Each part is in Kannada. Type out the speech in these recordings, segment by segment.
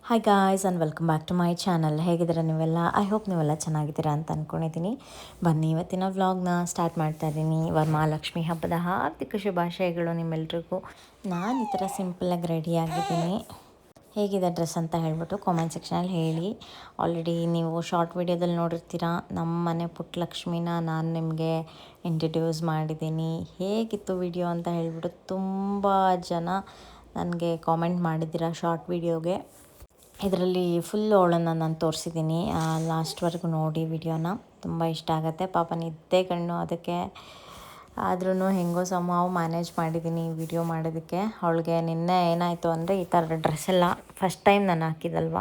Hi guys and welcome back to my channel. ಹೇಗಿದ್ದೀರಾ ನೀವೆಲ್ಲ? ಐ ಹೋಪ್ ನೀವೆಲ್ಲ ಚೆನ್ನಾಗಿದ್ದೀರಾ ಅಂತ ಅಂದ್ಕೊಂಡಿದ್ದೀನಿ. ಬನ್ನಿ ಇವತ್ತಿನ ವ್ಲಾಗ್ನ ಸ್ಟಾರ್ಟ್ ಮಾಡ್ತಾ ಇದ್ದೀನಿ. ವರಮಹಾಲಕ್ಷ್ಮಿ ಹಬ್ಬದ ಹಾರ್ದಿಕ ಶುಭಾಶಯಗಳು ನಿಮ್ಮೆಲ್ರಿಗೂ. ನಾನು ಈ ಥರ ಸಿಂಪಲಾಗಿ ರೆಡಿಯಾಗಿದ್ದೀನಿ. ಹೇಗಿದೆ ಡ್ರೆಸ್ ಅಂತ ಹೇಳ್ಬಿಟ್ಟು ಕಾಮೆಂಟ್ ಸೆಕ್ಷನಲ್ಲಿ ಹೇಳಿ. ಆಲ್ರೆಡಿ ನೀವು ಶಾರ್ಟ್ ವಿಡಿಯೋದಲ್ಲಿ ನೋಡಿರ್ತೀರ ನಮ್ಮ ಮನೆ ಪುಟ್ಟಲಕ್ಷ್ಮಿನ ನಾನು ನಿಮಗೆ ಇಂಟ್ರಡ್ಯೂಸ್ ಮಾಡಿದ್ದೀನಿ. ಹೇಗಿತ್ತು ವಿಡಿಯೋ ಅಂತ ಹೇಳ್ಬಿಟ್ಟು ತುಂಬ ಜನ ನನಗೆ ಕಾಮೆಂಟ್ ಮಾಡಿದ್ದೀರ ಶಾರ್ಟ್ ವಿಡಿಯೋಗೆ. ಇದರಲ್ಲಿ ಫುಲ್ಲು ಅವಳನ್ನು ನಾನು ತೋರಿಸಿದ್ದೀನಿ. ಲಾಸ್ಟ್ವರೆಗೂ ನೋಡಿ ವಿಡಿಯೋನ, ತುಂಬ ಇಷ್ಟ ಆಗುತ್ತೆ. ಪಾಪ ನಿದ್ದೆ ಕಣ್ಣು ಅದಕ್ಕೆ, ಆದ್ರೂ ಹೆಂಗೋ ಸಮಹಾವ್ ಮ್ಯಾನೇಜ್ ಮಾಡಿದ್ದೀನಿ ವಿಡಿಯೋ ಮಾಡೋದಕ್ಕೆ. ಅವಳಿಗೆ ನಿನ್ನೆ ಏನಾಯಿತು ಅಂದರೆ ಈ ಥರ ಡ್ರೆಸ್ಸೆಲ್ಲ ಫಸ್ಟ್ ಟೈಮ್ ನಾನು ಹಾಕಿದಲ್ವ,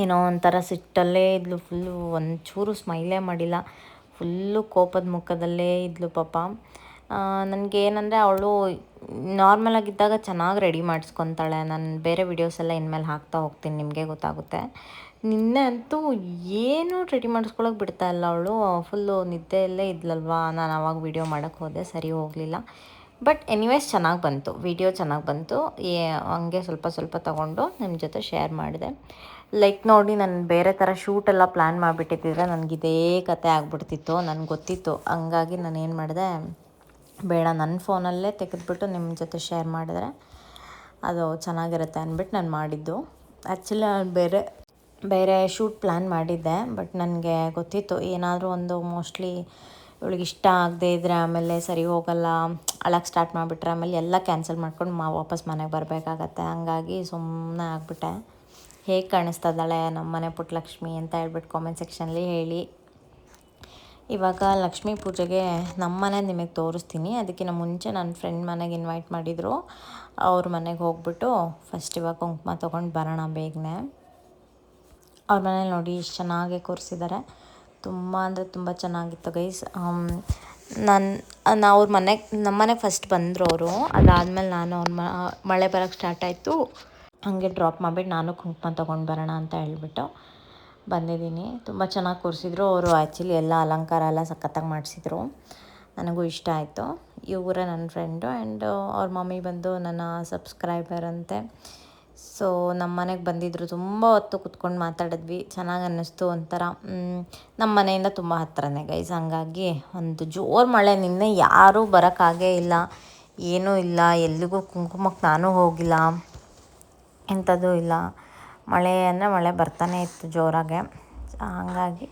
ಏನೋ ಒಂಥರ ಸಿಟ್ಟಲ್ಲೇ ಇದ್ಲು. ಫುಲ್ಲು ಒಂಚೂರು ಸ್ಮೈಲೇ ಮಾಡಿಲ್ಲ, ಫುಲ್ಲು ಕೋಪದ ಮುಖದಲ್ಲೇ ಇದ್ಲು ಪಾಪ. ನನಗೆ ಏನಂದರೆ ಅವಳು ನಾರ್ಮಲಾಗಿದ್ದಾಗ ಚೆನ್ನಾಗಿ ರೆಡಿ ಮಾಡಿಸ್ಕೊತಾಳೆ. ನಾನು ಬೇರೆ ವಿಡಿಯೋಸ್ ಎಲ್ಲ ಇನ್ಮೇಲೆ ಹಾಕ್ತಾ ಹೋಗ್ತೀನಿ, ನಿಮಗೆ ಗೊತ್ತಾಗುತ್ತೆ. ನಿನ್ನೆ ಅಂತೂ ಏನೂ ರೆಡಿ ಮಾಡಿಸ್ಕೊಳಕ್ಕೆ ಬಿಡ್ತಾ ಇಲ್ಲ ಅವಳು. ಫುಲ್ಲು ನಿದ್ದೆಯಲ್ಲೇ ಇದ್ಲಲ್ವ, ನಾನು ಆವಾಗ ವಿಡಿಯೋ ಮಾಡೋಕ್ಕೆ ಹೋದೆ, ಸರಿ ಹೋಗಲಿಲ್ಲ. ಬಟ್ ಎನಿವೇಸ್ ಚೆನ್ನಾಗಿ ಬಂತು, ವಿಡಿಯೋ ಚೆನ್ನಾಗಿ ಬಂತು. ಹಂಗೆ ಸ್ವಲ್ಪ ಸ್ವಲ್ಪ ತೊಗೊಂಡು ನಿಮ್ಮ ಜೊತೆ ಶೇರ್ ಮಾಡಿದೆ. ಲೈಕ್ ನೋಡಿ, ನಾನು ಬೇರೆ ಥರ ಶೂಟೆಲ್ಲ ಪ್ಲ್ಯಾನ್ ಮಾಡಿಬಿಟ್ಟಿದ್ದಿದ್ರೆ ನನಗಿದೇ ಕತೆ ಆಗ್ಬಿಡ್ತಿತ್ತು. ನನಗೆ ಗೊತ್ತಿತ್ತು. ಹಂಗಾಗಿ ನಾನು ಏನು ಮಾಡಿದೆ, ಬೇಡ ನನ್ನ ಫೋನಲ್ಲೇ ತೆಗೆದುಬಿಟ್ಟು ನಿಮ್ಮ ಜೊತೆ ಶೇರ್ ಮಾಡಿದ್ರೆ ಅದು ಚೆನ್ನಾಗಿರುತ್ತೆ ಅಂದ್ಬಿಟ್ಟು ನಾನು ಮಾಡಿದ್ದು. ಆ್ಯಕ್ಚುಲಿ ನಾನು ಬೇರೆ ಶೂಟ್ ಪ್ಲ್ಯಾನ್ ಮಾಡಿದ್ದೆ. ಬಟ್ ನನಗೆ ಗೊತ್ತಿತ್ತು ಏನಾದರೂ ಒಂದು ಮೋಸ್ಟ್ಲಿ ಇವಳಿಗೆ ಇಷ್ಟ ಆಗದೆ ಇದ್ದರೆ ಆಮೇಲೆ ಸರಿ ಹೋಗಲ್ಲ, ಅಳಕ್ಕೆ ಸ್ಟಾರ್ಟ್ ಮಾಡಿಬಿಟ್ರೆ ಆಮೇಲೆ ಎಲ್ಲ ಕ್ಯಾನ್ಸಲ್ ಮಾಡ್ಕೊಂಡು ವಾಪಸ್ ಮನೆಗೆ ಬರಬೇಕಾಗತ್ತೆ. ಹಂಗಾಗಿ ಸುಮ್ಮನೆ ಆಗಿಬಿಟ್ಟೆ. ಹೇಗೆ ಕಾಣಿಸ್ತದಾಳೆ ನಮ್ಮ ಮನೆ ಪುಟ್ಟಲಕ್ಷ್ಮಿ ಅಂತ ಹೇಳ್ಬಿಟ್ಟು ಕಾಮೆಂಟ್ ಸೆಕ್ಷನಲ್ಲಿ ಹೇಳಿ. ಇವಾಗ ಲಕ್ಷ್ಮೀ ಪೂಜೆಗೆ ನಮ್ಮ ಮನೆ ನಿಮಗೆ ತೋರಿಸ್ತೀನಿ. ಅದಕ್ಕಿಂತ ಮುಂಚೆ ನನ್ನ ಫ್ರೆಂಡ್ ಮನೆಗೆ ಇನ್ವೈಟ್ ಮಾಡಿದರು. ಅವ್ರ ಮನೆಗೆ ಹೋಗ್ಬಿಟ್ಟು ಫಸ್ಟ್ ಇವಾಗ ಕುಂಕುಮ ತೊಗೊಂಡು ಬರೋಣ ಬೇಗನೆ. ಅವ್ರ ಮನೇಲಿ ನೋಡಿ ಇಷ್ಟು ಚೆನ್ನಾಗಿ ಕೂರಿಸಿದ್ದಾರೆ. ತುಂಬ ಅಂದರೆ ತುಂಬ ಚೆನ್ನಾಗಿತ್ತು ಗೈಸ್. ನಾನು ಅವ್ರ ನಮ್ಮ ಮನೆಗೆ ಫಸ್ಟ್ ಬಂದರು ಅವರು. ಅದಾದಮೇಲೆ ನಾನು ಮಳೆ ಬರೋಕ್ಕೆ ಸ್ಟಾರ್ಟ್ ಆಯಿತು. ಹಾಗೆ ಡ್ರಾಪ್ ಮಾಡಿಬಿಟ್ಟು ನಾನು ಕುಂಕುಮ ತೊಗೊಂಡು ಬರೋಣ ಅಂತ ಹೇಳ್ಬಿಟ್ಟು ಬಂದಿದ್ದೀನಿ. ತುಂಬ ಚೆನ್ನಾಗಿ ಕೂರಿಸಿದ್ರು ಅವರು. ಆ್ಯಕ್ಚುಲಿ ಎಲ್ಲ ಅಲಂಕಾರ ಎಲ್ಲ ಸಖತ್ತಾಗಿ ಮಾಡಿಸಿದ್ರು, ನನಗೂ ಇಷ್ಟ ಆಯಿತು. ಇವರೇ ನನ್ನ ಫ್ರೆಂಡು ಆ್ಯಂಡ್ ಅವ್ರ ಮಮ್ಮಿ ಬಂದು ನನ್ನ ಸಬ್ಸ್ಕ್ರೈಬರ್ ಅಂತೆ. ಸೊ ನಮ್ಮ ಮನೆಗೆ ಬಂದಿದ್ದರು, ತುಂಬ ಹೊತ್ತು ಕುತ್ಕೊಂಡು ಮಾತಾಡಿದ್ವಿ, ಚೆನ್ನಾಗಿ ಅನ್ನಿಸ್ತು. ಒಂಥರ ನಮ್ಮ ಮನೆಯಿಂದ ತುಂಬ ಹತ್ತಿರನೇ ಗೈಸ್. ಹಂಗಾಗಿ ಒಂದು ಜೋರು ಮಳೆ, ನಿನ್ನೆ ಯಾರೂ ಬರೋಕ್ಕಾಗೇ ಇಲ್ಲ, ಏನೂ ಇಲ್ಲ. ಎಲ್ಲಿಗೂ ಕುಂಕುಮಕ್ಕೆ ನಾನೂ ಹೋಗಿಲ್ಲ, ಎಂಥದ್ದೂ ಇಲ್ಲ. ಮಳೆ ಅಂದರೆ ಮಳೆ ಬರ್ತಾನೆ ಇತ್ತು ಜೋರಾಗೆ. ಹಾಗಾಗಿ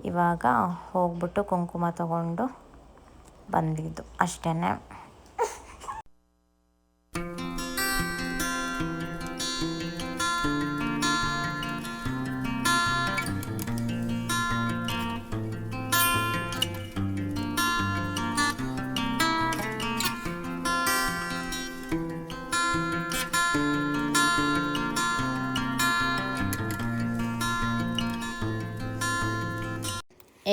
ಇವಾಗ ಹೋಗ್ಬಿಟ್ಟು ಕುಂಕುಮ ತಗೊಂಡು ಬಂದಿದ್ದು ಅಷ್ಟೇ.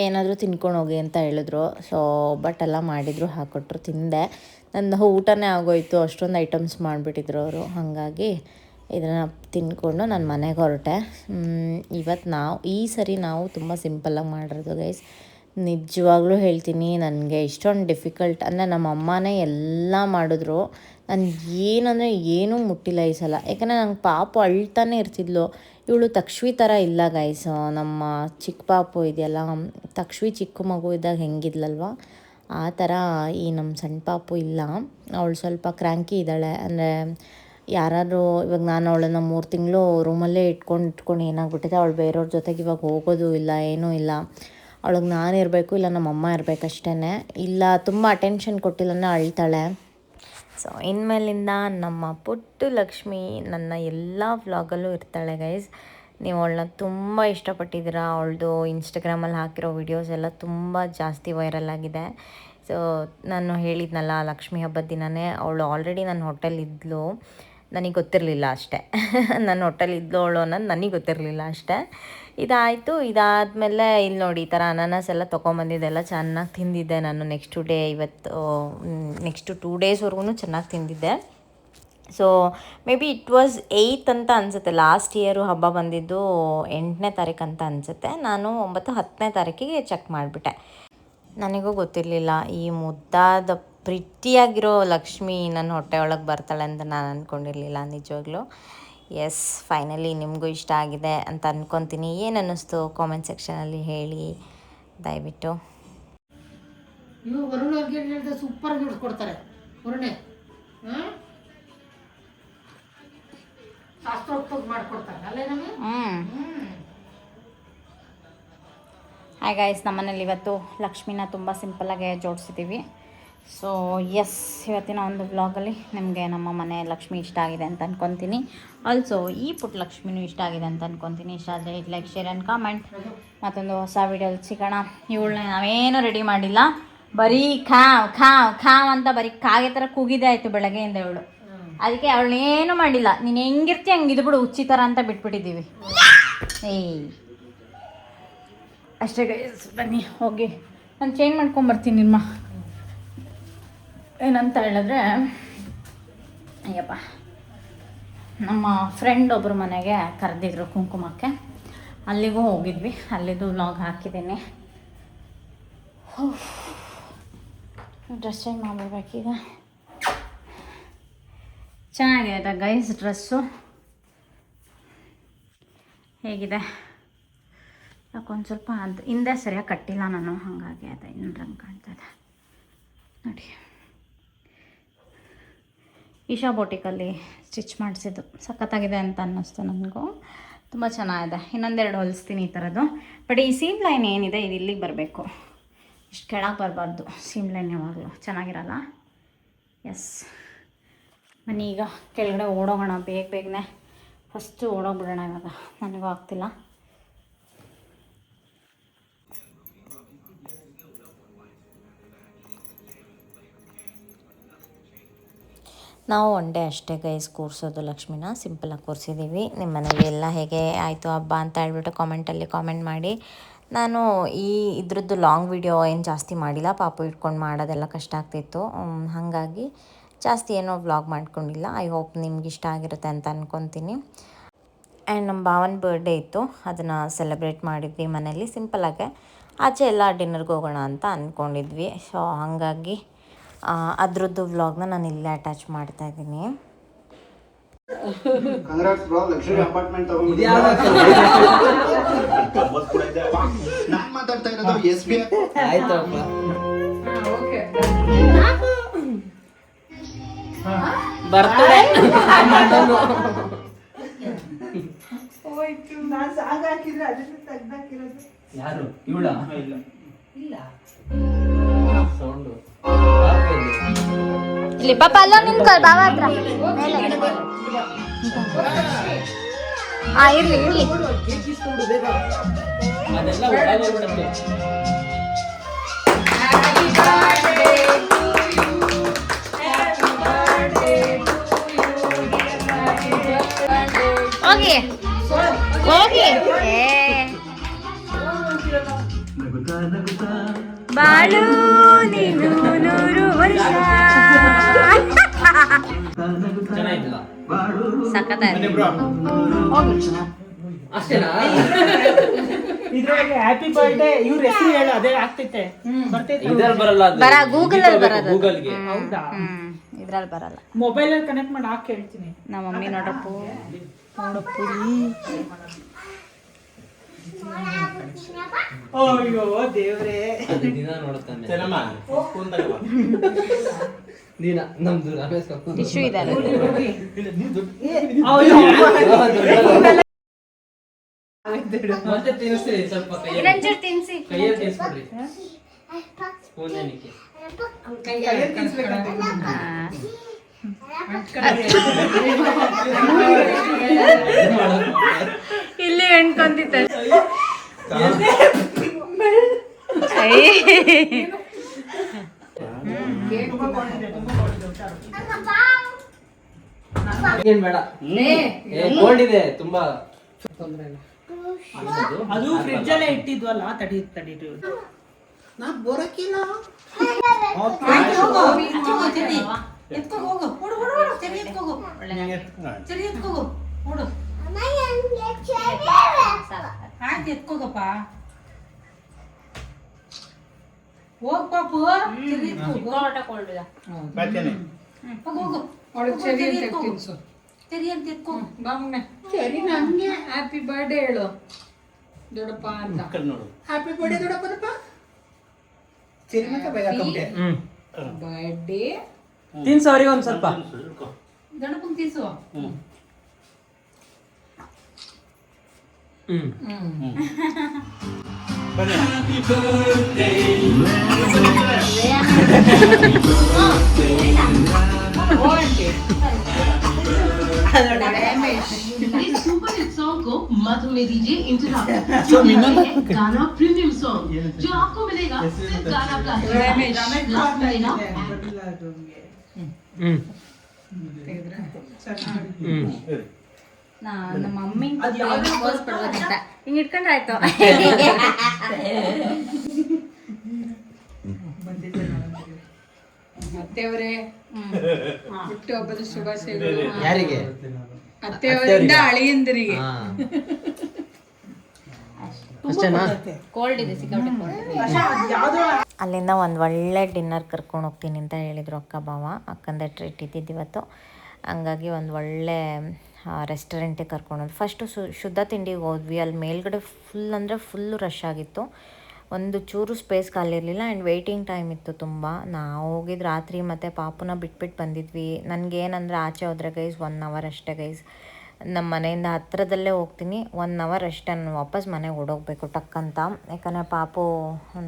ಏನಾದರೂ ತಿನ್ಕೊಂಡು ಹೋಗಿ ಅಂತ ಹೇಳಿದ್ರು. ಸೊ ಒಬ್ಬಟ್ಟೆಲ್ಲ ಮಾಡಿದರು, ಹಾಕ್ಕೊಟ್ರು, ತಿಂದೆ. ನನ್ನ ಊಟನೇ ಆಗೋಯಿತು, ಅಷ್ಟೊಂದು ಐಟಮ್ಸ್ ಮಾಡಿಬಿಟ್ಟಿದ್ರು ಅವರು. ಹಾಗಾಗಿ ಇದನ್ನು ತಿಂದ್ಕೊಂಡು ನಾನು ಮನೆಗೆ ಹೊರಟೆ. ಇವತ್ತು ಈ ಸರಿ ನಾವು ತುಂಬ ಸಿಂಪಲ್ಲಾಗಿ ಮಾಡಿರೋದು ಗೈಸ್. ನಿಜವಾಗ್ಲೂ ಹೇಳ್ತೀನಿ, ನನಗೆ ಇಷ್ಟೊಂದು ಡಿಫಿಕಲ್ಟ್ ಅಂದರೆ ನಮ್ಮ ಅಮ್ಮನೇ ಎಲ್ಲ ಮಾಡಿದ್ರು. ನಾನು ಏನಂದರೆ ಏನೂ ಮುಟ್ಟಿಲ್ಲ ಈ ಸಲ. ಯಾಕಂದರೆ ನಂಗೆ ಪಾಪು ಅಳ್ತಾನೆ ಇರ್ತಿದ್ಲು. ಇವಳು ತಕ್ಷ್ವಿ ಥರ ಇಲ್ಲ ಗೈಸ್. ನಮ್ಮ ಚಿಕ್ಕ ಪಾಪು ಇದೆಯಲ್ಲ, ತಕ್ಷ್ವಿ ಚಿಕ್ಕ ಮಗು ಇದ್ದಾಗ ಹೆಂಗಿದ್ಲಲ್ವ ಆ ಥರ ಈ ನಮ್ಮ ಸಣ್ಣ ಪಾಪು ಇಲ್ಲ. ಅವಳು ಸ್ವಲ್ಪ ಕ್ರ್ಯಾಂಕಿ ಇದ್ದಾಳೆ. ಅಂದರೆ ಯಾರಾದರೂ ಇವಾಗ ನಾನು ಅವಳನ್ನು 3 ತಿಂಗಳು ರೂಮಲ್ಲೇ ಇಟ್ಕೊಂಡು ಏನಾಗ್ಬಿಟ್ಟಿದೆ, ಅವಳು ಬೇರೆಯವ್ರ ಜೊತೆಗೆ ಇವಾಗ ಹೋಗೋದು ಇಲ್ಲ, ಏನೂ ಇಲ್ಲ. ಅವಳಿಗೆ ನಾನು ಇರಬೇಕು, ಇಲ್ಲ ನಮ್ಮ ಅಮ್ಮ ಇರಬೇಕಷ್ಟೇ. ಇಲ್ಲ ತುಂಬ ಅಟೆನ್ಷನ್ ಕೊಟ್ಟಿಲ್ಲನೇ ಅಳ್ತಾಳೆ. ಸೊ ಇನ್ಮೇಲಿಂದ ನಮ್ಮ ಪುಟ್ಟು ಲಕ್ಷ್ಮಿ ನನ್ನ ಎಲ್ಲ ವ್ಲಾಗಲ್ಲೂ ಇರ್ತಾಳೆ ಗೈಸ್. ನೀವು ಅವಳನ್ನ ತುಂಬ ಇಷ್ಟಪಟ್ಟಿದ್ದೀರಾ. ಅವಳದು ಇನ್ಸ್ಟಾಗ್ರಾಮಲ್ಲಿ ಹಾಕಿರೋ ವಿಡಿಯೋಸ್ ಎಲ್ಲ ತುಂಬ ಜಾಸ್ತಿ ವೈರಲ್ ಆಗಿದೆ. ಸೊ ನಾನು ಹೇಳಿದ್ನಲ್ಲ, ಲಕ್ಷ್ಮಿ ಹಬ್ಬದ ದಿನವೇ ಅವಳು ಆಲ್ರೆಡಿ ನನ್ನ ಹೊಟ್ಟೆಲಿದ್ಲು, ನನಗೆ ಗೊತ್ತಿರಲಿಲ್ಲ ಅಷ್ಟೇ. ನನ್ನ ಹೊಟ್ಟೆಲಿದ್ಲು ಅವಳು ಅನ್ನೋದು ನನಗೆ ಗೊತ್ತಿರಲಿಲ್ಲ ಅಷ್ಟೇ. ಇದಾಯಿತು. ಇದಾದಮೇಲೆ ಇಲ್ಲಿ ನೋಡಿ ಈ ಥರ ಅನಾನಸ್ ಎಲ್ಲ ತೊಗೊಂಬಂದಿದ್ದೆಲ್ಲ ಚೆನ್ನಾಗಿ ತಿಂದಿದ್ದೆ ನಾನು. ನೆಕ್ಸ್ಟ್ ಡೇ ನೆಕ್ಸ್ಟ್ 2 ಡೇಸ್ವರೆಗೂ ಚೆನ್ನಾಗಿ ತಿಂದಿದ್ದೆ. So maybe it was 8th ಅಂತ ಅನಿಸುತ್ತೆ. ಲಾಸ್ಟ್ ಇಯರು ಹಬ್ಬ ಬಂದಿದ್ದು 8ನೇ ತಾರೀಕು ಅಂತ ಅನಿಸುತ್ತೆ. ನಾನು 9, 10ನೇ ತಾರೀಕಿಗೆ ಚೆಕ್ ಮಾಡಿಬಿಟ್ಟೆ. ನನಗೂ ಗೊತ್ತಿರಲಿಲ್ಲ ಈ ಮುದ್ದಾದ ಪ್ರಿಟ್ಟಿಯಾಗಿರೋ ಲಕ್ಷ್ಮಿ ನನ್ನ ಹೊಟ್ಟೆ ಒಳಗೆ ಬರ್ತಾಳೆ ಅಂತ ನಾನು ಅಂದ್ಕೊಂಡಿರಲಿಲ್ಲ ನಿಜವಾಗ್ಲೂ. ಎಸ್, ಫೈನಲಿ ನಿಮಗೂ ಇಷ್ಟ ಆಗಿದೆ ಅಂತ ಅಂದ್ಕೊತೀನಿ. ಏನು ಅನ್ನಿಸ್ತು ಕಾಮೆಂಟ್ ಸೆಕ್ಷನಲ್ಲಿ ಹೇಳಿ ದಯವಿಟ್ಟು. ಇವು ವರುಣ ಅವ್ರಿಗೆ ಏನು ಹೇಳಿದ್ರೆ ಸೂಪರ್ ಮಾಡಿಸ್ಕೊಡ್ತಾರೆ ವರುಣೆ. ಶಾಸ್ತ್ರೋಕ್ತವಾಗಿ ಮಾಡಿಕೊಡ್ತಾರೆ ಅಲ್ಲೇ ನಮಗೆ. ಹಾಯ್ ಗೈಸ್, ನಮ್ಮನೇಲಿ ಇವತ್ತು ಲಕ್ಷ್ಮಿನ ತುಂಬ ಸಿಂಪಲ್ಲಾಗೆ ಜೋಡಿಸಿದ್ದೀವಿ. ಸೊ ಎಸ್, ಇವತ್ತಿನ ಒಂದು ವ್ಲಾಗಲ್ಲಿ ನಿಮಗೆ ನಮ್ಮ ಮನೆ ಲಕ್ಷ್ಮಿ ಇಷ್ಟ ಆಗಿದೆ ಅಂತ ಅಂದ್ಕೊತೀನಿ. ಆಲ್ಸೋ ಈ ಪುಟ್ಟ ಲಕ್ಷ್ಮಿನೂ ಇಷ್ಟ ಆಗಿದೆ ಅಂತ ಅಂದ್ಕೊತೀನಿ. ಇಷ್ಟ ಆದರೆ ಲೈಕ್, ಶೇರ್ ಆ್ಯಂಡ್ ಕಾಮೆಂಟ್. ಮತ್ತೊಂದು ಹೊಸ ವೀಡಿಯೋಲಿ ಸಿಗೋಣ. ಇವಳನ್ನ ನಾವೇನೂ ರೆಡಿ ಮಾಡಿಲ್ಲ, ಬರೀ ಖಾವ್ ಅಂತ ಬರೀ ಕಾಗೆ ಥರ ಕೂಗಿದೆ ಆಯಿತು ಬೆಳಗ್ಗೆಯಿಂದ ಇವಳು. ಅದಕ್ಕೆ ಅವಳನ್ನೇನು ಮಾಡಿಲ್ಲ, ನೀನು ಹೆಂಗಿರ್ತಿ ಹಂಗೆ ಇದ್ಬಿಡು ಹುಚ್ಚಿ ಥರ ಅಂತ ಬಿಟ್ಬಿಟ್ಟಿದ್ದೀವಿ. ಏಯ್ ಅಷ್ಟೇ ಗೈಸ್, ಬನ್ನಿ ಹೋಗಿ ನಾನು ಚೇಂಜ್ ಮಾಡ್ಕೊಂಬರ್ತೀನಿ. ನಿಮ್ಮ ಏನಂತ ಹೇಳಿದ್ರೆ, ಅಯ್ಯಪ್ಪ, ನಮ್ಮ ಫ್ರೆಂಡ್ ಒಬ್ಬರು ಮನೆಗೆ ಕರೆದಿದ್ರು ಕುಂಕುಮಕ್ಕೆ, ಅಲ್ಲಿಗೂ ಹೋಗಿದ್ವಿ. ಅಲ್ಲಿದ್ದು ವ್ಲಾಗ್ ಹಾಕಿದ್ದೀನಿ. ಡ್ರೆಸ್ ಚೇಂಜ್ ಮಾಡ್ಬಿಡ್ಬೇಕೀಗ. ಚೆನ್ನಾಗಿದೆ ಗೈಸ್ ಡ್ರೆಸ್ಸು. ಹೇಗಿದೆ? ಯಾಕೊಂದು ಸ್ವಲ್ಪ ಅದು ಹಿಂದೆ ಸರಿಯಾಗಿ ಕಟ್ಟಿಲ್ಲ ನಾನು, ಹಾಗಾಗಿ ಅದು ಇನ್ನೊಂದು ರಂಗೆ ಕಾಣ್ತದೆ ನೋಡಿ. ಈಶಾ ಬೋಟಿಕಲ್ಲಿ ಸ್ಟಿಚ್ ಮಾಡಿಸಿದ್ದು ಸಖತ್ತಾಗಿದೆ ಅಂತ ಅನ್ನಿಸ್ತು ನನಗೂ. ತುಂಬ ಚೆನ್ನಾಗಿದೆ. ಇನ್ನೊಂದೆರಡು ಹೊಲಿಸ್ತೀನಿ ಈ ಥರದ್ದು. ಬಟ್ ಈ ಸೀಮ್ ಲೈನ್ ಏನಿದೆ ಇದು ಇಲ್ಲಿಗೆ ಬರಬೇಕು, ಇಷ್ಟು ಕೆಳಗೆ ಬರಬಾರ್ದು. ಸೀಮ್ ಲೈನ್ ಯಾವಾಗಲೂ ಚೆನ್ನಾಗಿರಲ್ಲ. ಎಸ್, ಬನ್ನಿ ಈಗ ಕೆಳಗಡೆ ಓಡೋಗೋಣ ಬೇಗನೆ. ಫಸ್ಟು ಓಡೋಗ್ಬಿಡೋಣ ಇವಾಗ, ನನಗೂ ಆಗ್ತಿಲ್ಲ. ನಾವು ಒನ್ ಡೇ ಅಷ್ಟೇ ಗೈಸ್ ಕೂರಿಸೋದು ಲಕ್ಷ್ಮಿನ, ಸಿಂಪಲಾಗಿ ಕೂರಿಸಿದ್ದೀವಿ. ನಿಮ್ಮ ಮನೇಲಿ ಎಲ್ಲ ಹೇಗೆ ಆಯಿತು ಹಬ್ಬ ಅಂತ ಹೇಳ್ಬಿಟ್ಟು ಕಾಮೆಂಟಲ್ಲಿ ಕಾಮೆಂಟ್ ಮಾಡಿ. ನಾನು ಇದ್ರದ್ದು ಲಾಂಗ್ ವಿಡಿಯೋ ಏನು ಜಾಸ್ತಿ ಮಾಡಿಲ್ಲ, ಪಾಪು ಇಟ್ಕೊಂಡು ಮಾಡೋದೆಲ್ಲ ಕಷ್ಟ ಆಗ್ತಿತ್ತು, ಹಾಗಾಗಿ ಜಾಸ್ತಿ ಏನೋ ವ್ಲಾಗ್ ಮಾಡ್ಕೊಂಡಿಲ್ಲ. ಐ ಹೋಪ್ ನಿಮ್ಗೆ ಇಷ್ಟ ಆಗಿರುತ್ತೆ ಅಂತ ಅಂದ್ಕೊತೀನಿ. ಆ್ಯಂಡ್ ನಮ್ಮ ಭಾವನ ಬರ್ಡೇ ಇತ್ತು, ಅದನ್ನು ಸೆಲೆಬ್ರೇಟ್ ಮಾಡಿದ್ವಿ ಮನೇಲಿ ಸಿಂಪಲಾಗೆ. ಆಚೆ ಎಲ್ಲ ಡಿನ್ನರ್ಗೆ ಹೋಗೋಣ ಅಂತ ಅಂದ್ಕೊಂಡಿದ್ವಿ. ಸೊ ಹಾಗಾಗಿ ಅದ್ರದ್ದು ವ್ಲಾಗ್ನ ನಾನು ಇಲ್ಲೇ ಅಟ್ಯಾಚ್ ಮಾಡ್ತಾ ಇದ್ದೀನಿ. ಯಾರು ಇವಳ ಇಲ್ಲ ಸೌಂಡು ಇಲ್ಲಿ ಪಾಪ ಅಲ್ಲ ನಿಂತ್ಕೊ ಬಾವ ಹತ್ರ ಮೇಲೆ. ಇರ್ಲಿ ಅದೆಲ್ಲ ಒಳಗೋಗ್ಬಿಡುತ್ತೆ. ಹೋಗಿ ಹೋಗಿ ಬಾಳು ನೀನು 100 ವರ್ಷ. ಸಖತ್ತಾಗಿದೆ. ಅಷ್ಟೇನಾ? ಇದ್ರೊಳಗೆ ಹ್ಯಾಪಿ ಬರ್ಡೇ ಇವ್ರ ಹೆಸರು ಹೇಳು, ಅದೇ ಆಗ್ತೈತೆ. ಇದ್ರಲ್ಲಿ ಬರಲ್ಲ, ಗೂಗಲ್ ಅಲ್ಲಿ ಬರೋದು. ಗೂಗಲ್ಗೆ ಹೌದಾ? ಇದ್ರಲ್ಲಿ ಬರಲ್ಲ. ಮೊಬೈಲ್ ಅಲ್ಲಿ ಕನೆಕ್ಟ್ ಮಾಡಿ ಹಾಕಿ ಹೇಳ್ತೀನಿ. ನಮ್ಮ ಮಮ್ಮಿ ನೋಡಪ್ಪು ಅಯ್ಯೋ ದೇವ್ರೇ, ದಿನ ನೋಡುತ್ತಾನೆ ದಿನ. ನಮ್ದು ರಮೇಶ್ ಟಿಶ್ಯೂ ಇದ್ದಾರೆ. ಮತ್ತೆ ತಿನ್ನಿಸ್ತೀರಿ ಸ್ವಲ್ಪ ಕೈಯಲ್ಲಿ ತಿನ್ನಿಸ್ಬಿಡ್ರಿ. ಸ್ಪೂನ್ ಏನಕ್ಕೆ ಇಲ್ಲಿ ಎಣ್ಕೊಂತಿದ್ದೆ. ಏನ್ ಬೇಡ, ಕೋಲ್ಡ್ ಇದೆ ತುಂಬಾ. ಅದು ಫ್ರಿಡ್ಜ್ ಅಲ್ಲೇ ಇಟ್ಟಿದ್ವಲ್ಲ, ತಡೀತು ನಾ ಬರೋಕಿಲ್ಲ. ಎತ್ಕೋಗಪ್ಪ, ಹೋಗ್ ಪಾಪು. ತೆರಿ ಅಂತ ಎತ್ಕೊ ಬಾಮನೆ ಸರಿ ನಂಗೆ ಹ್ಯಾಪಿ ಬರ್ಡೇ ಹೇಳು ದೊಡ್ಡಪ್ಪ ಅಂತ ನೋಡು. ಹ್ಯಾಪಿ ಬರ್ಡೇ ದೊಡ್ಡಪ್ಪನಪ್ಪ ಸರಿ ಮತ್ತೆ ಬೇಗ ಕಂಪ್ಲೀಟ್ ಬರ್ಡೇ ತಿನ್ಸು ಅವ್ರಿಗೆ ಒಂದ್ ಸ್ವಲ್ಪ. ದೊಡ್ಡಪ್ಪಂಗೆ ತಿನ್ಸು इस सुपर हिट सॉन्ग को मत होने दीजिए इंटरप्ट। गाना प्रीमियम सॉन्ग जो आपको मिलेगा सिर्फ गाना प्लस मिलेगा। ನಮ್ಮ ಮಮ್ಮಿಂಗ್ ಅಂತ ಹಿಂಗೆ ಇಟ್ಕೊಂಡ್ರೆ ಆಯ್ತು. ಅತ್ತೆಯವರೇ ಹುಟ್ಟುಹಬ್ಬದ ಶುಭಾಶಯಗಳು. ಯಾರಿಗೆ? ಅತ್ತೆಯವರಿಂದ ಅಳಿಯಂದಿರಿಗೆ. ಕೋಲ್ಡ್ ಇದೆ ಸಿಕ್ಕಾಪಟ್ಟೆ. ಅಲ್ಲಿಂದ ಒಂದು ಒಳ್ಳೆ ಡಿನ್ನರ್ ಕರ್ಕೊಂಡು ಹೋಗ್ತೀನಿ ಅಂತ ಹೇಳಿದರು ಅಕ್ಕ ಬಾವ. ಅಕ್ಕಂದ ಟ್ರೀಟ್ ಇದ್ದಿದ್ದು ಇವತ್ತು. ಹಂಗಾಗಿ ಒಂದು ಒಳ್ಳೆ ರೆಸ್ಟೋರೆಂಟಿಗೆ ಕರ್ಕೊಂಡೋದು. ಫಸ್ಟು ಶುದ್ಧ ತಿಂಡಿಗೆ ಹೋದ್ವಿ. ಅಲ್ಲಿ ಮೇಲ್ಗಡೆ ಫುಲ್ ಅಂದರೆ ಫುಲ್ಲು ರಶ್ ಆಗಿತ್ತು. ಒಂದು ಚೂರು ಸ್ಪೇಸ್ ಖಾಲಿ ಇರಲಿಲ್ಲ ಆ್ಯಂಡ್ ವೆಯ್ಟಿಂಗ್ ಟೈಮ್ ಇತ್ತು ತುಂಬ. ನಾವು ಹೋಗಿದ್ದು ರಾತ್ರಿ ಮತ್ತು ಪಾಪುನ ಬಿಟ್ಬಿಟ್ಟು ಬಂದಿದ್ವಿ. ನನಗೇನಂದರೆ ಆಚೆ ಹೋದರೆ ಗೈಸ್ 1 ಅವರ್ ಅಷ್ಟೇ ಗೈಸ್. ನಮ್ಮ ಮನೆಯಿಂದ ಹತ್ತಿರದಲ್ಲೇ ಹೋಗ್ತೀನಿ, 1 ಅವರ್ ಅಷ್ಟೇ. ನಾನು ವಾಪಸ್ ಮನೆಗೆ ಓಡೋಗ್ಬೇಕು ಟಕ್ಕಂತ. ಯಾಕಂದರೆ ಪಾಪು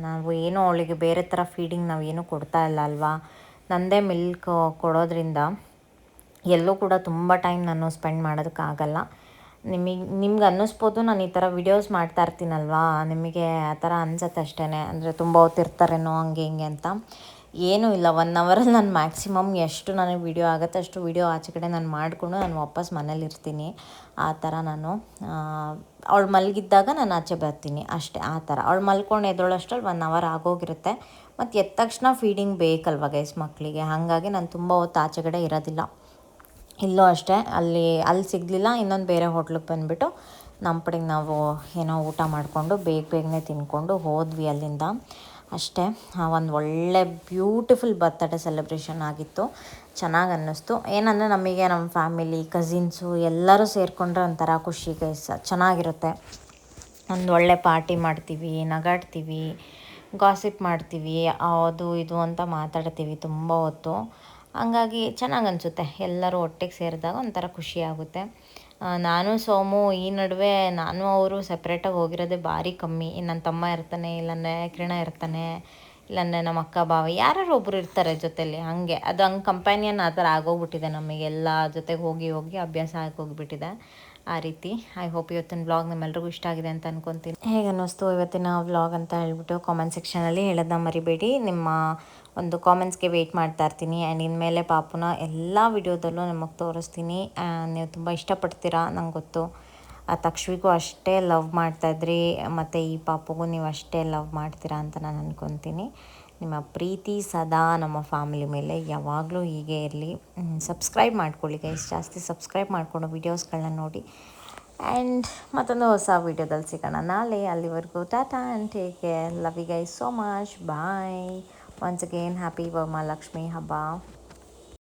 ನಾವು ಏನೋ ಅವಳಿಗೆ ಬೇರೆ ಥರ ಫೀಡಿಂಗ್ ನಾವೇನು ಕೊಡ್ತಾ ಇಲ್ಲ ಅಲ್ವಾ. ನನ್ನದೇ ಮಿಲ್ಕ್ ಕೊಡೋದ್ರಿಂದ ಎಲ್ಲೂ ಕೂಡ ತುಂಬ ಟೈಮ್ ನಾನು ಸ್ಪೆಂಡ್ ಮಾಡೋದಕ್ಕಾಗಲ್ಲ. ನಿಮ್ಗೆ ಅನ್ನಿಸ್ಬೋದು ನಾನು ಈ ಥರ ವಿಡಿಯೋಸ್ ಮಾಡ್ತಾ ಇರ್ತೀನಲ್ವಾ, ನಿಮಗೆ ಆ ಥರ ಅನ್ಸುತ್ತೆ ಅಷ್ಟೇ, ಅಂದರೆ ತುಂಬ ಹೊತ್ತಿರ್ತಾರೇನೋ ಹಂಗೆ ಹಿಂಗೆ ಅಂತ. ಏನೂ ಇಲ್ಲ, 1 ಅವರಲ್ಲಿ ನಾನು ಮ್ಯಾಕ್ಸಿಮಮ್ ಎಷ್ಟು ನನಗೆ ವಿಡಿಯೋ ಆಗುತ್ತೆ ಅಷ್ಟು ವಿಡಿಯೋ ಆಚೆ ಕಡೆ ನಾನು ಮಾಡಿಕೊಂಡು ನಾನು ವಾಪಸ್ ಮನೇಲಿರ್ತೀನಿ. ಆ ಥರ ನಾನು ಅವಳು ಮಲಗಿದ್ದಾಗ ನಾನು ಆಚೆ ಬರ್ತೀನಿ ಅಷ್ಟೇ. ಆ ಥರ ಅವಳು ಮಲ್ಕೊಂಡು ಎದ್ದೋಳಷ್ಟರಲ್ಲಿ 1 ಅವರ್ ಆಗೋಗಿರುತ್ತೆ. ಮತ್ತು ಎದ್ದ ತಕ್ಷಣ ಫೀಡಿಂಗ್ ಬೇಕಲ್ವ ಗೈಸ್ ಮಕ್ಕಳಿಗೆ. ಹಾಗಾಗಿ ನಾನು ತುಂಬ ಹೊತ್ತು ಆಚೆ ಕಡೆ ಇರೋದಿಲ್ಲ. ಇಲ್ಲೂ ಅಷ್ಟೇ, ಅಲ್ಲಿ ಸಿಗಲಿಲ್ಲ, ಇನ್ನೊಂದು ಬೇರೆ ಹೋಟ್ಲಿಗೆ ಬಂದುಬಿಟ್ಟು ನಮ್ಮ ಪಡೆಗೆ ನಾವು ಏನೋ ಊಟ ಮಾಡಿಕೊಂಡು ಬೇಗನೆ ತಿನ್ಕೊಂಡು ಹೋದ್ವಿ ಅಲ್ಲಿಂದ ಅಷ್ಟೇ. ಒಂದು ಒಳ್ಳೆ ಬ್ಯೂಟಿಫುಲ್ ಬರ್ತ್ಡೇ ಸೆಲೆಬ್ರೇಷನ್ ಆಗಿತ್ತು. ಚೆನ್ನಾಗಿ ಅನ್ನಿಸ್ತು. ಏನಂದರೆ ನಮಗೆ ನಮ್ಮ ಫ್ಯಾಮಿಲಿ ಕಸಿನ್ಸು ಎಲ್ಲರೂ ಸೇರಿಕೊಂಡ್ರೆ ಒಂಥರ ಖುಷಿ ಗೈಸ್, ಚೆನ್ನಾಗಿರುತ್ತೆ. ಒಂದು ಒಳ್ಳೆ ಪಾರ್ಟಿ ಮಾಡ್ತೀವಿ, ನಗಾಡ್ತೀವಿ, ಗಾಸಿಪ್ ಮಾಡ್ತೀವಿ, ಅದು ಇದು ಅಂತ ಮಾತಾಡ್ತೀವಿ ತುಂಬ ಹೊತ್ತು. ಹಂಗಾಗಿ ಚೆನ್ನಾಗಿ ಅನಿಸುತ್ತೆ. ಎಲ್ಲರೂ ಒಟ್ಟಿಗೆ ಸೇರಿದಾಗ ಒಂಥರ ಖುಷಿ ಆಗುತ್ತೆ. ನಾನು ಸೋಮು ಈ ನಡುವೆ ನಾನು ಅವರು ಸಪ್ರೇಟಾಗಿ ಹೋಗಿರೋದೇ ಭಾರಿ ಕಮ್ಮಿ. ನನ್ನ ತಮ್ಮ ಇರ್ತಾನೆ, ಇಲ್ಲಾಂದರೆ ಕಿರಣ ಇರ್ತಾನೆ, ಇಲ್ಲಾಂದರೆ ನಮ್ಮ ಅಕ್ಕ ಬಾವ ಯಾರು ಒಬ್ಬರು ಇರ್ತಾರೆ ಜೊತೆಲಿ. ಹಾಗೆ ಅದು ಹಂಗೆ ಕಂಪ್ಯಾನಿಯನ್ ಆ ಥರ ಆಗೋಗ್ಬಿಟ್ಟಿದೆ ನಮಗೆಲ್ಲ. ಜೊತೆಗೆ ಹೋಗಿ ಅಭ್ಯಾಸ ಆಗೋಗ್ಬಿಟ್ಟಿದೆ ಆ ರೀತಿ. ಐ ಹೋಪ್ ಇವತ್ತಿನ ವ್ಲಾಗ್ ನಿಮ್ಮೆಲ್ರಿಗೂ ಇಷ್ಟ ಆಗಿದೆ ಅಂತ ಅನ್ಕೊತೀನಿ. ಹೇಗೆ ಅನ್ನಿಸ್ತು ಇವತ್ತಿನ ವ್ಲಾಗ್ ಅಂತ ಹೇಳ್ಬಿಟ್ಟು ಕಾಮೆಂಟ್ ಸೆಕ್ಷನಲ್ಲಿ ಹೇಳೋದನ್ನ ಮರಿಬೇಡಿ. ನಿಮ್ಮ ಒಂದು ಕಾಮೆಂಟ್ಸ್ಗೆ ವೆಯ್ಟ್ ಮಾಡ್ತಾ ಇರ್ತೀನಿ. ಆ್ಯಂಡ್ ಇನ್ಮೇಲೆ ಪಾಪುನ ಎಲ್ಲ ವಿಡಿಯೋದಲ್ಲೂ ನಿಮಗೆ ತೋರಿಸ್ತೀನಿ. ನೀವು ತುಂಬ ಇಷ್ಟಪಡ್ತೀರಾ ನಂಗೆ ಗೊತ್ತು. ಆ ತಕ್ಷವಿಗೂ ಅಷ್ಟೇ ಲವ್ ಮಾಡ್ತಾಯಿದ್ರಿ, ಮತ್ತು ಈ ಪಾಪುಗೂ ನೀವು ಅಷ್ಟೇ ಲವ್ ಮಾಡ್ತೀರಾ ಅಂತ ನಾನು ಅಂದ್ಕೊತೀನಿ. ನಿಮ್ಮ ಪ್ರೀತಿ ಸದಾ ನಮ್ಮ ಫ್ಯಾಮಿಲಿ ಮೇಲೆ ಯಾವಾಗಲೂ ಹೀಗೆ ಇರಲಿ. ಸಬ್ಸ್ಕ್ರೈಬ್ ಮಾಡ್ಕೊಳ್ಳಿ ಗೈಸ್, ಜಾಸ್ತಿ ಸಬ್ಸ್ಕ್ರೈಬ್ ಮಾಡಿಕೊಂಡು ವೀಡಿಯೋಸ್ಗಳನ್ನ ನೋಡಿ. ಆ್ಯಂಡ್ ಮತ್ತೊಂದು ಹೊಸ ವೀಡಿಯೋದಲ್ಲಿ ಸಿಗೋಣ ನಾಳೆ. ಅಲ್ಲಿವರೆಗೂ tata and take care. Love you guys so much. Bye. Once again, happy Varmalakshmi Haba.